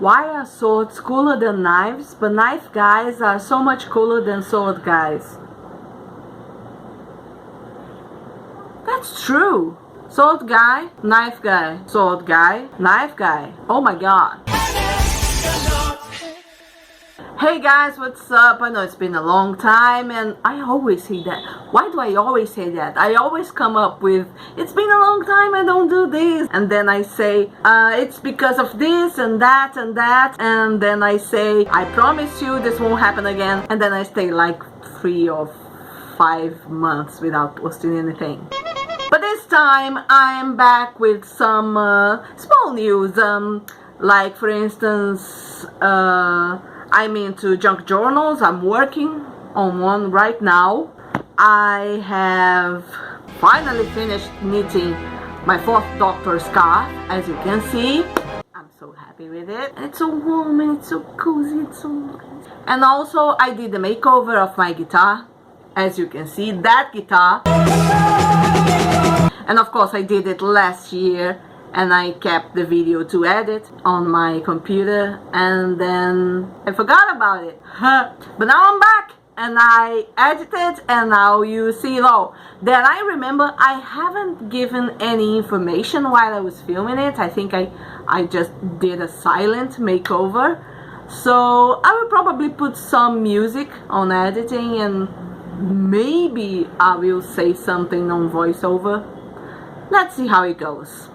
Why are swords cooler than knives, but knife guys are so much cooler than sword guys? That's true. Sword guy, knife guy, sword guy, knife guy. Oh my god. Hey guys, what's up? I know it's been a long time and I always say that. Why do I always say that? I always come up with, it's been a long time I don't do this. And then I say, it's because of this and that and that. And then I say, I promise you this won't happen again. And then I stay like 3 or 5 months without posting anything. But this time I am back with some small news. Like for instance, I'm into junk journals. I'm working on one right now. I have finally finished knitting my 4th Doctor scarf, as you can see. I'm so happy with it. And it's so warm and it's so cozy. It's so nice. And also I did the makeover of my guitar. As you can see, that guitar. And of course I did it last year. And I kept the video to edit on my computer and then I forgot about it. But now I'm back and I edited and now you see it all. Then I remember I haven't given any information while I was filming it. I think I just did a silent makeover. So I will probably put some music on editing and maybe I will say something on voiceover. Let's see how it goes.